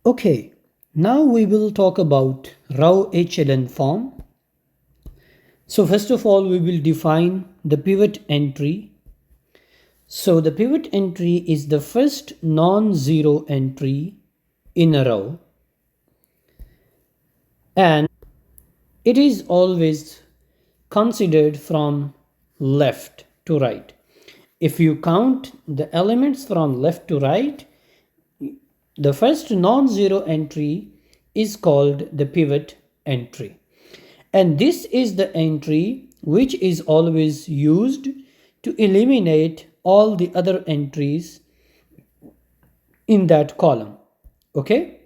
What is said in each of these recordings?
Okay, now we will talk about row echelon form. So first of all, we will define the pivot entry. So the pivot entry is the first non-zero entry in a row, and it is always considered from left to right. If you count the elements from left to right, the first non-zero entry is called the pivot entry. And this is the entry which is always used to eliminate all the other entries in that column. Okay?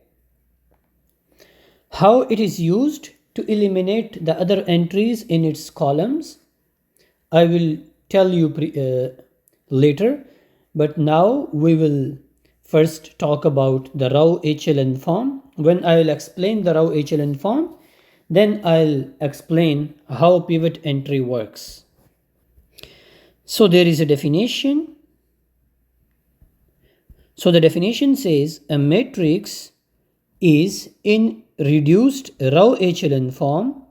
How it is used to eliminate the other entries in its columns, I will tell you later, but now we will first talk about the row echelon form. When I will explain the row echelon form, then I'll explain how pivot entry works. So there is a definition. So the definition says a matrix is in reduced row echelon form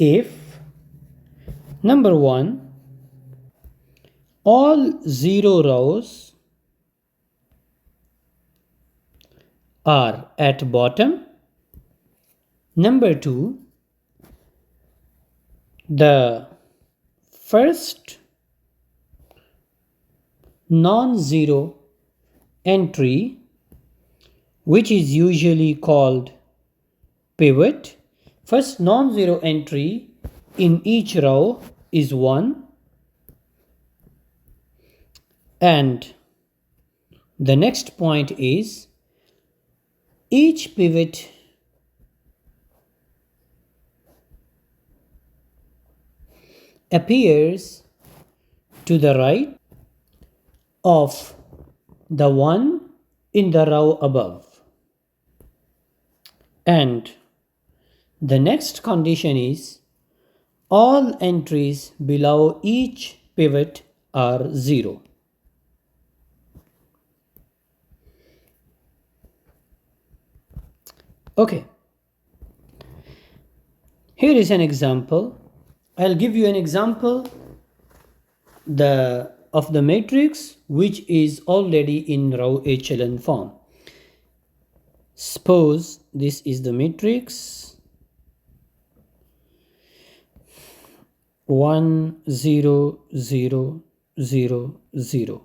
if number 1, all 0 rows are at bottom. Number 2, the first non-zero entry, which is usually called pivot, first non-zero entry in each row is 1, and the next point is each pivot appears to the right of the one in the row above. And the next condition is all entries below each pivot are 0. Okay. Here is an example. I'll give you an example of the matrix which is already in row echelon form. Suppose this is the matrix 1 0 0 0 0.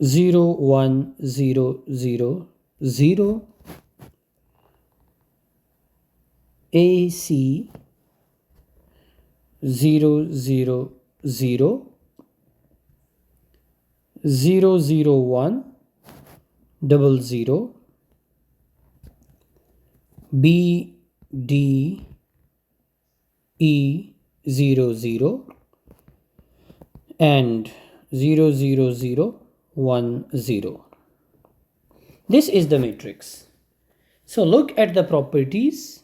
Zero, 1, 0, 0, 0, AC, 0, 0, 0, 0, 0, 1, 0, 0, B, D, E, 0, 0, and 0, 0, 0, 1, 0. This is the matrix. So look at the properties.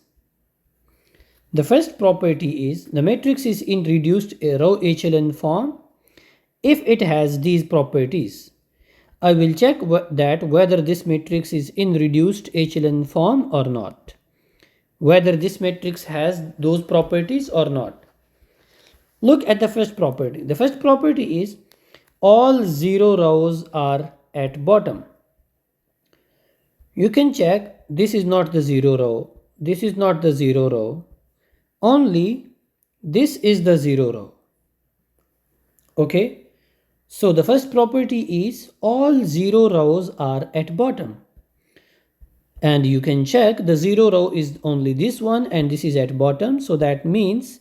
The first property is the matrix is in reduced row echelon form if it has these properties. I will check that whether this matrix is in reduced echelon form or not. Whether this matrix has those properties or not. Look at the first property. The first property is all 0 rows are at bottom. You can check this is not the 0 row. This is not the 0 row. Only this is the 0 row. Okay. So the first property is all 0 rows are at bottom. And you can check the 0 row is only this one and this is at bottom. So that means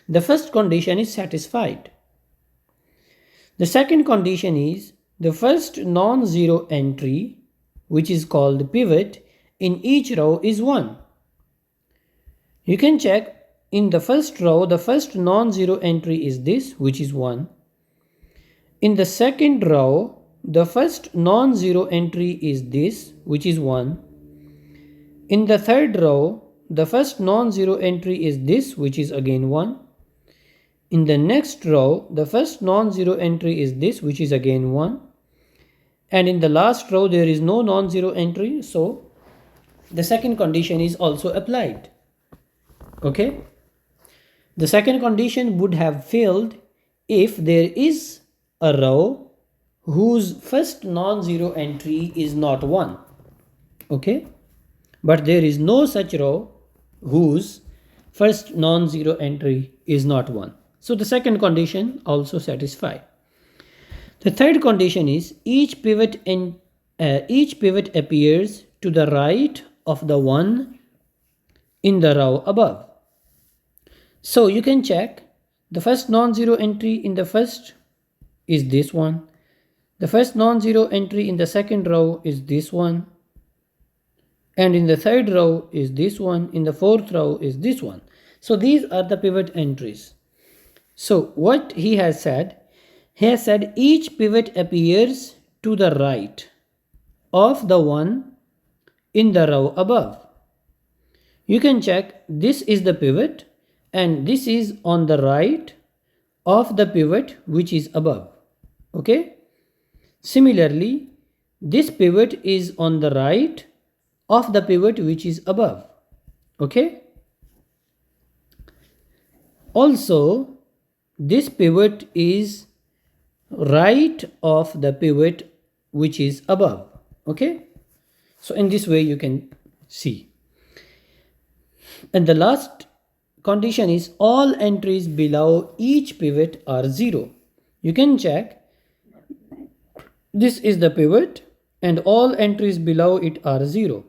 the first condition is satisfied. The second condition is the first non-zero entry, which is called pivot, in each row is 1. You can check in the first row, the first non-zero entry is this, which is 1. In the second row, the first non-zero entry is this, which is 1. In the third row, the first non-zero entry is this, which is again 1. in the next row, the first non-zero entry is this, which is again 1. And in the last row, there is no non-zero entry. So the second condition is also applied. Okay. The second condition would have failed if there is a row whose first non-zero entry is not 1. Okay. But there is no such row whose first non-zero entry is not 1. So the second condition also satisfied. The third condition is each pivot appears to the right of the one in the row above. So you can check the first non-zero entry in the first is this one. The first non-zero entry in the second row is this one. And in the third row is this one. In the fourth row is this one. So these are the pivot entries. So what he has said each pivot appears to the right of the one in the row above. You can check this is the pivot and this is on the right of the pivot which is above. Okay. Similarly, this pivot is on the right of the pivot which is above. Okay. Also, this pivot is right of the pivot which is above. Okay. So in this way you can see. And the last condition is all entries below each pivot are 0. You can check this is the pivot and all entries below it are 0.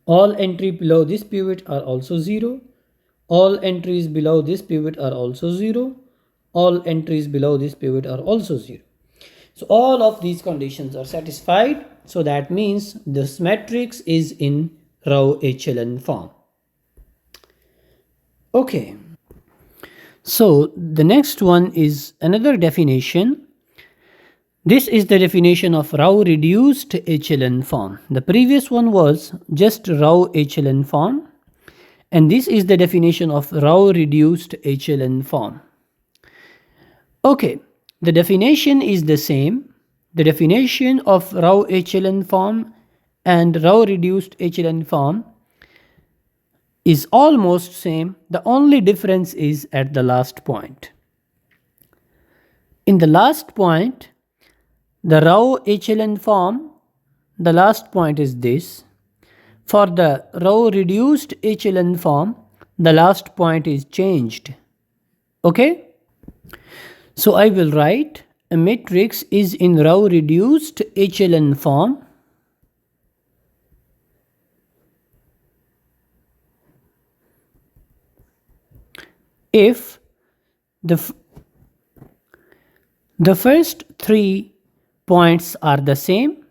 All entries below this pivot are also 0. All entries below this pivot are also 0. All entries below this pivot are also 0. So all of these conditions are satisfied. So that means this matrix is in row echelon form. Okay. So the next one is another definition. This is the definition of row reduced echelon form. The previous one was just row echelon form. And this is the definition of row reduced echelon form. Okay, the definition is the same. The definition of row echelon form and row reduced echelon form is almost same. The only difference is at the last point. In the last point, the row echelon form, the last point is this. For the row reduced echelon form, the last point is changed. Okay? So I will write a matrix is in row reduced echelon form if the first 3 points are the same.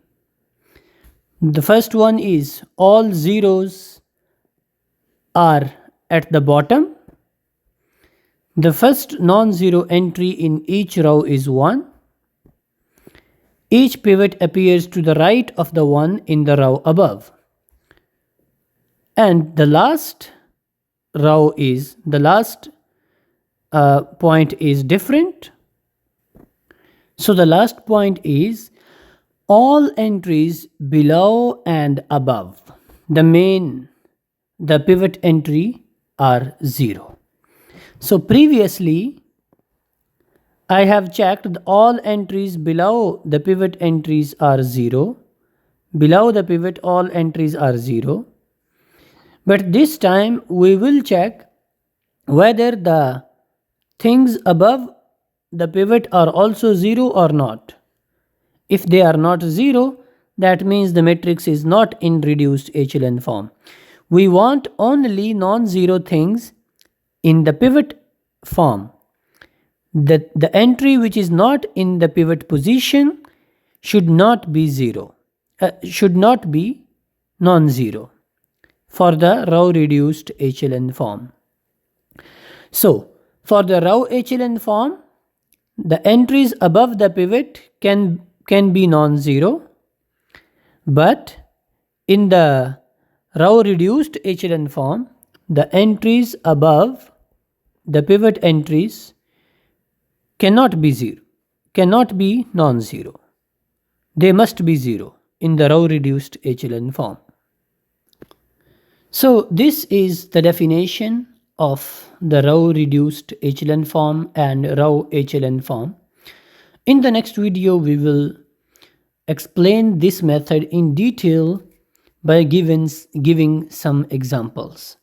The first one is all zeros are at the bottom. The first non-zero entry in each row is 1. Each pivot appears to the right of the one in the row above. And the last point is different. So the last point is all entries below and above the pivot entry are 0. So previously I have checked all entries below the pivot entries are 0. Below the pivot all entries are 0. But this time we will check whether the things above the pivot are also 0 or not. If they are not 0, that means the matrix is not in reduced echelon form. We want only non-zero things in the pivot form. The entry which is not in the pivot position should not be non-zero for the row reduced echelon form. So for the row echelon form, the entries above the pivot can be non-zero, but in the row reduced echelon form, the entries above the pivot entries cannot be non-zero. They must be zero in the row reduced echelon form. So this is the definition of the row reduced echelon form and row echelon form. In the next video, we will explain this method in detail by giving some examples.